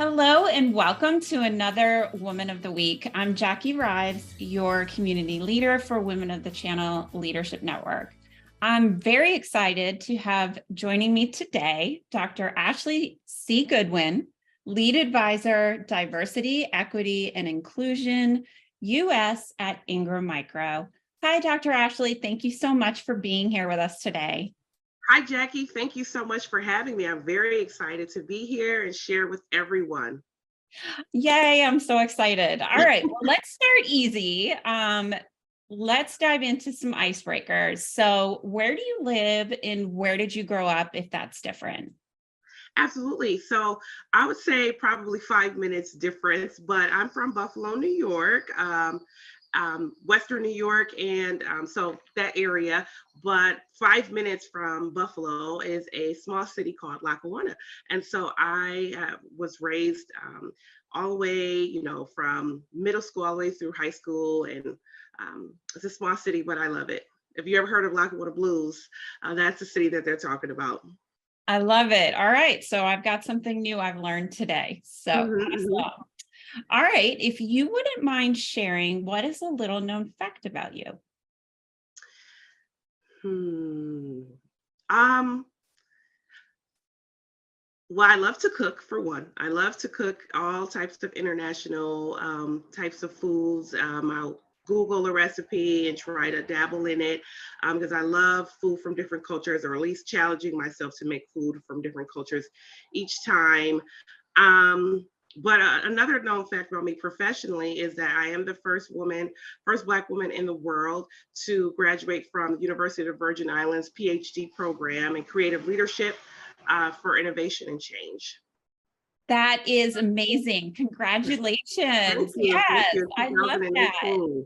Hello and welcome to another Woman of the Week. I'm Jackie Rives, your community leader for Women of the Channel Leadership Network. I'm very excited to have joining me today, Dr. Ashley C. Goodwin, Lead Advisor, Diversity, Equity, and Inclusion, US at Ingram Micro. Hi, Dr. Ashley. Thank you so much for being here with us today. Hi, Jackie. Thank you so much for having me. I'm very excited to be here and share with everyone. Yay, I'm so excited. All right, well, let's start easy. Let's dive into some icebreakers. So where do you live and where did you grow up, if that's different? Absolutely. So I would say probably 5 minutes difference, but I'm from Buffalo, New York, Western New York, and so that area. But 5 minutes from Buffalo is a small city called Lackawanna. And so I was raised all the way, from middle school all the way through high school. And it's a small city, but I love it. If you ever heard of Lackawanna Blues, that's the city that they're talking about. I love it. All right, so I've got something new I've learned today. So awesome. All right, if you wouldn't mind sharing, what is a little known fact about you? Well, I love to cook for one. I love to cook all types of international types of foods. I'll Google a recipe and try to dabble in it because I love food from different cultures, or at least challenging myself to make food from different cultures each time. But another known fact about me professionally is that I am the first Black woman in the world to graduate from the University of the Virgin Islands PhD program in creative leadership for innovation and change. That is amazing. Congratulations. Thank Yes, you. I love that. 2018.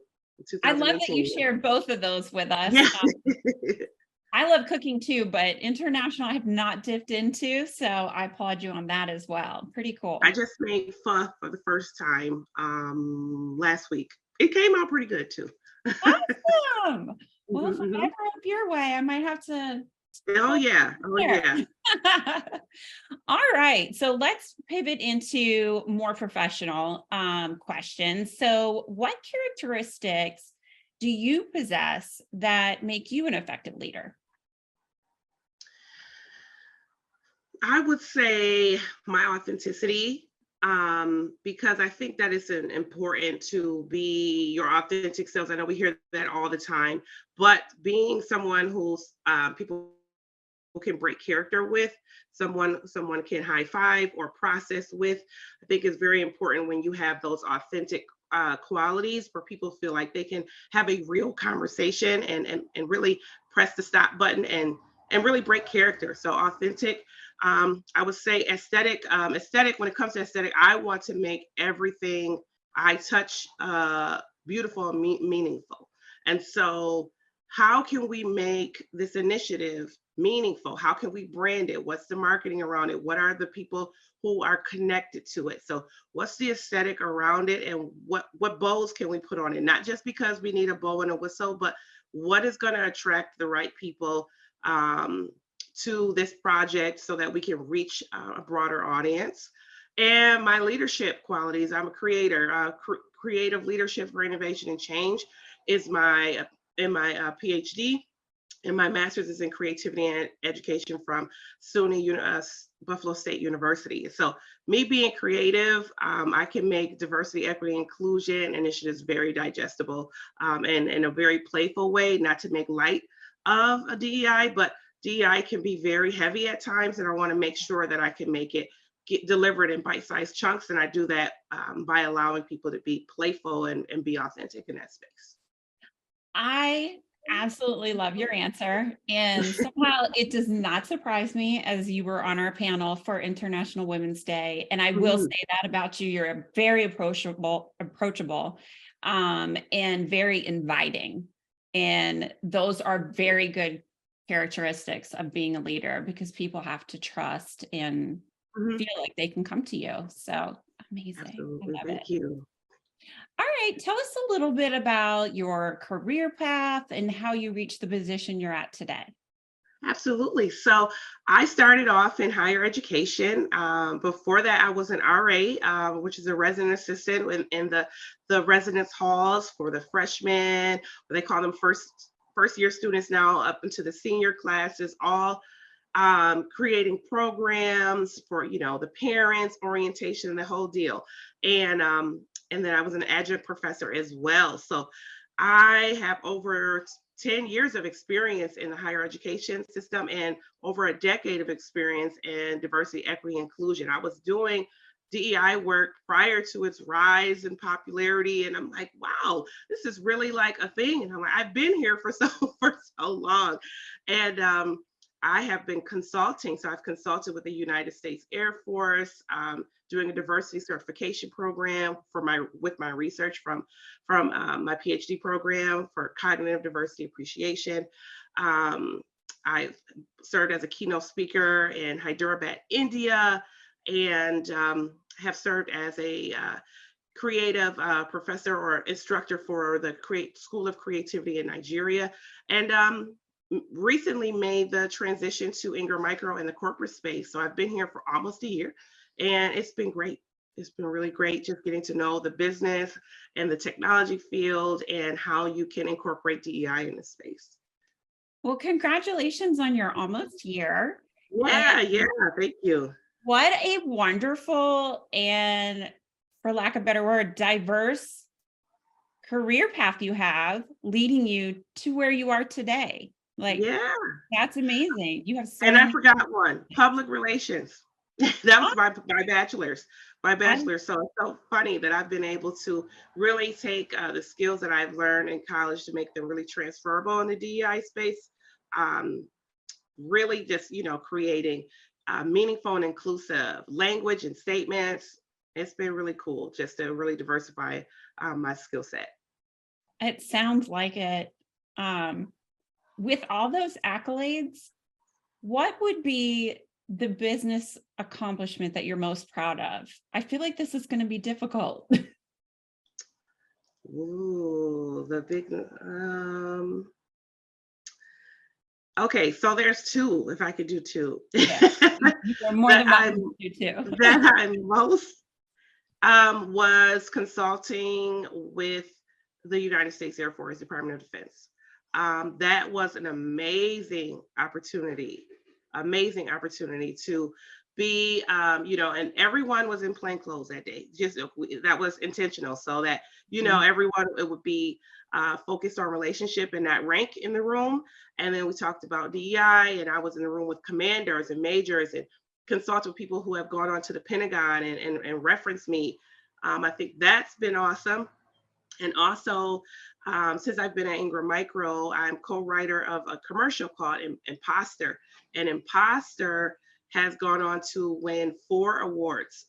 I love that you 2018. shared both of those with us. Yeah. I love cooking too, but international I have not dipped into, so I applaud you on that as well. Pretty cool. I just made pho for the first time last week. It came out pretty good too. Awesome. Well, if I ever up your way, I might have to. Oh yeah. All right, so let's pivot into more professional questions. So what characteristics do you possess that make you an effective leader? I would say my authenticity, because I think that it's important to be your authentic selves. I know we hear that all the time, but being someone who's people can break character with, someone can high five or process with, I think is very important when you have those authentic qualities, where people feel like they can have a real conversation and really press the stop button and really break character. So authentic. I would say aesthetic. Aesthetic. When it comes to aesthetic, I want to make everything I touch beautiful and meaningful. And so, how can we make this initiative meaningful? How can we brand it? What's the marketing around it? What are the people who are connected to it? So what's the aesthetic around it, and what bows can we put on it? Not just because we need a bow and a whistle, but what is going to attract the right people to this project so that we can reach a broader audience. And my leadership qualities, I'm a creator. Creative leadership for innovation and change is my PhD, and my master's is in creativity and education from SUNY Buffalo State University. So me being creative, I can make diversity, equity, inclusion initiatives very digestible and in a very playful way, not to make light of a DEI, but DEI can be very heavy at times, and I want to make sure that I can make it get delivered in bite-sized chunks. And I do that by allowing people to be playful and be authentic in that space. I absolutely love your answer. And somehow it does not surprise me, as you were on our panel for International Women's Day. And I will say that about you. You're very approachable, and very inviting. And those are very good characteristics of being a leader, because people have to trust and feel like they can come to you. So amazing. Absolutely. I love Thank it. you. All right, tell us a little bit about your career path and how you reached the position you're at today. Absolutely. So I started off in higher education. Before that, I was an RA, which is a resident assistant in the residence halls for the freshmen. They call them first year students now, up into the senior classes, all creating programs for the parents, orientation, and the whole deal. And then I was an adjunct professor as well. So I have over 10 years of experience in the higher education system and over a decade of experience in diversity, equity, inclusion. I was doing DEI work prior to its rise in popularity. And I'm like, wow, this is really like a thing. And I'm like, I've been here for for so long. And I have been consulting. So I've consulted with the United States Air Force, doing a diversity certification program with my research from my PhD program for cognitive diversity appreciation. I served as a keynote speaker in Hyderabad, India, and have served as a creative professor or instructor for the School of Creativity in Nigeria. And recently made the transition to Ingram Micro in the corporate space. So I've been here for almost a year, and it's been great. It's been really great just getting to know the business and the technology field and how you can incorporate DEI in the space. Well, congratulations on your almost year. Yeah, thank you. What a wonderful and, for lack of a better word, diverse career path you have leading you to where you are today. Like, Yeah. that's amazing. You have so And I many. forgot one, public relations. That was my bachelor's. I- So it's so funny that I've been able to really take the skills that I've learned in college to make them really transferable in the DEI space. Um, Really just, creating meaningful and inclusive language and statements. It's been really cool just to really diversify my skill set. It sounds like it. With all those accolades, what would be the business accomplishment that you're most proud of? I feel like this is going to be difficult. Ooh, the big okay, so there's two, if I could do two. Yeah. You're more that than welcome to do too. I'm most was consulting with the United States Air Force Department of Defense. That was an amazing opportunity to be, and everyone was in plain clothes that day. Just that was intentional, so that everyone it would be focused on relationship and not rank in the room. And then we talked about DEI, and I was in the room with commanders and majors and consult with people who have gone on to the Pentagon and reference me. I think that's been awesome. And also, since I've been at Ingram Micro, I'm co-writer of a commercial called Imposter. And Imposter has gone on to win 4 awards.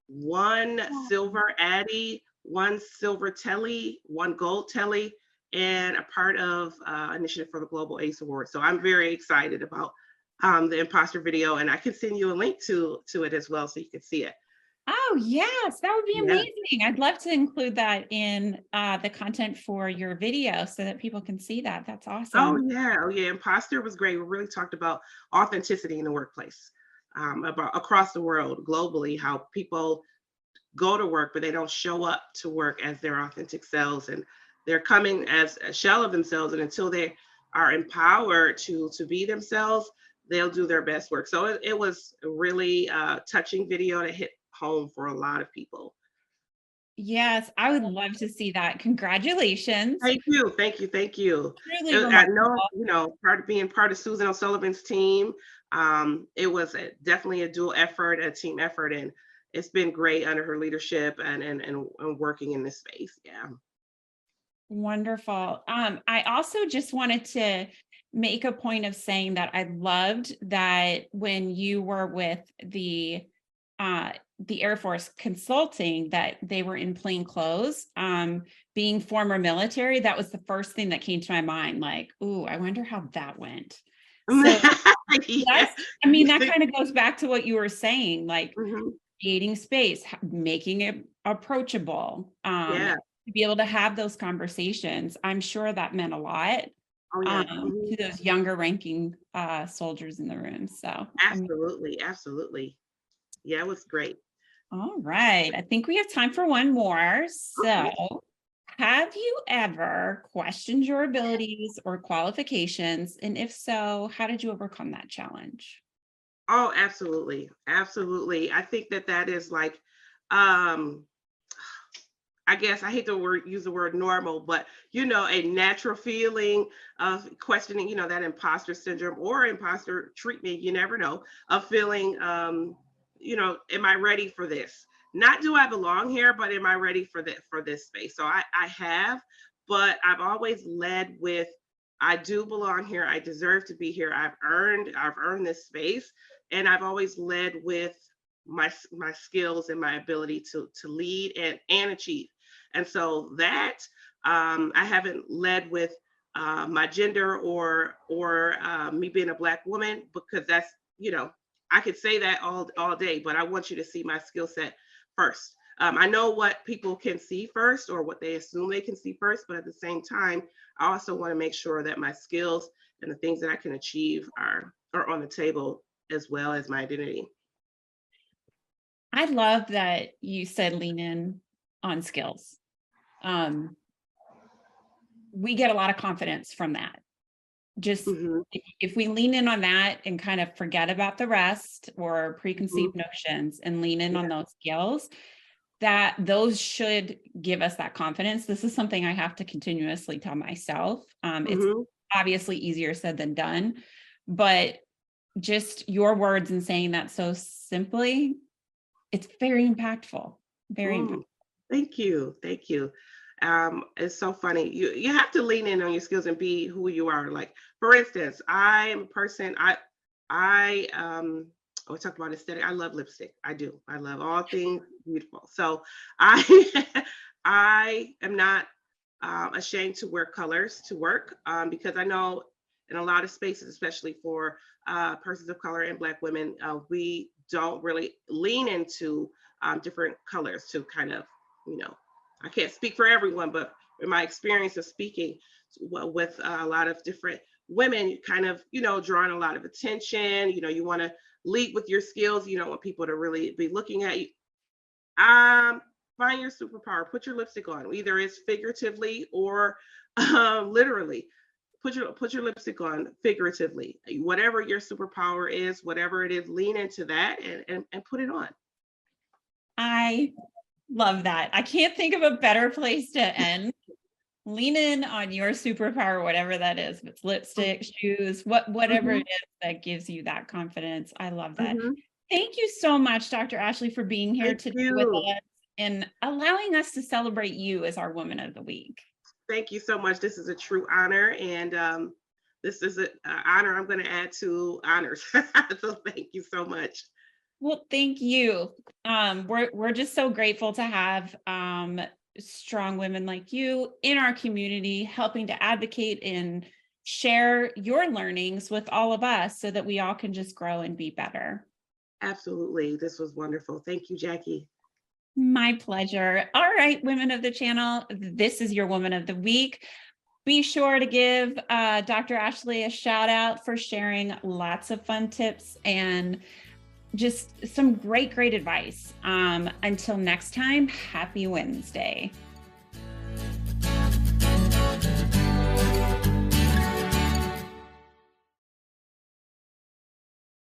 One silver Addy, one silver Telly, one gold Telly, and a part of Initiative for the Global ACE Award. So I'm very excited about the Imposter video, and I can send you a link to it as well so you can see it. Oh, yes, that would be Yeah. amazing. I'd love to include that in the content for your video so that people can see that. That's awesome. Oh yeah. Imposter was great. We really talked about authenticity in the workplace, about across the world, globally, how people go to work, but they don't show up to work as their authentic selves, and they're coming as a shell of themselves. And until they are empowered to be themselves, they'll do their best work. So it was a really touching video that hit home for a lot of people. Yes, I would love to see that. Congratulations. Thank you. Truly I know, remarkable. being part of Susan O'Sullivan's team, it was definitely a dual effort, a team effort, and it's been great under her leadership and working in this space. Yeah. Wonderful. I also just wanted to make a point of saying that I loved that when you were with the Air Force consulting, that they were in plain clothes. Being former military, that was the first thing that came to my mind. Like, ooh, I wonder how that went. So Yeah. I mean, that kind of goes back to what you were saying, like Mhm. creating space, making it approachable. Yeah. To be able to have those conversations. I'm sure that meant a lot. Oh yeah. to those younger ranking soldiers in the room. So Absolutely, absolutely. Yeah, it was great. all right. I think we have time for one more. Okay. So, have you ever questioned your abilities or qualifications? And if so, how did you overcome that challenge? Oh, absolutely. Absolutely. I think that that is like, um, I guess I hate to use the word normal, but a natural feeling of questioning, that imposter syndrome or imposter treatment, you never know, of feeling, am I ready for this? Not do I belong here, but am I ready for this space? So I have, but I've always led with I do belong here. I deserve to be here. I've earned this space. And I've always led with my skills and my ability to lead and achieve. And so that I haven't led with my gender or me being a Black woman, because that's I could say that all day, but I want you to see my skill set first. I know what people can see first or what they assume they can see first, but at the same time, I also want to make sure that my skills and the things that I can achieve are on the table, as well as my identity. I love that you said lean in on skills. We get a lot of confidence from that. Just Mhm, if we lean in on that and kind of forget about the rest or mhm. preconceived notions and lean in Yeah. on those skills, that those should give us that confidence. This is something I have to continuously tell myself. It's Mhm, obviously easier said than done, but just your words and saying that so simply, it's very impactful. Very impactful. mm. Thank you. Thank you. It's so funny. You have to lean in on your skills and be who you are. Like, for instance, I am a person. I talk about aesthetic. I love lipstick. I do. I love all things beautiful. So I I am not ashamed to wear colors to work, because I know in a lot of spaces, especially for persons of color and Black women, we don't really lean into different colors to kind of, you know, I can't speak for everyone, but in my experience of speaking with a lot of different women, you kind of, drawing a lot of attention. You want to lead with your skills. You don't want people to really be looking at you. Um, Find your superpower. Put your lipstick on. Either it's figuratively or literally. Put your lipstick on figuratively. Whatever your superpower is, whatever it is, lean into that and put it on. I love that. I can't think of a better place to end. Lean in on your superpower, whatever that is. If it's lipstick, shoes, whatever Mm-hmm, it is that gives you that confidence. I love that. mm-hmm. Thank you so much, Dr. Ashley, for being here Thank today with you. us and allowing us to celebrate you as our Woman of the Week. Thank you so much. This is a true honor, and this is an honor I'm going to add to honors. So thank you so much. Well, thank you. We're just so grateful to have strong women like you in our community, helping to advocate and share your learnings with all of us so that we all can just grow and be better. Absolutely. This was wonderful. Thank you, Jackie. My pleasure. All right, women of the channel, this is your Woman of the Week. Be sure to give Dr. Ashley a shout out for sharing lots of fun tips and just some great advice. Until next time, happy Wednesday.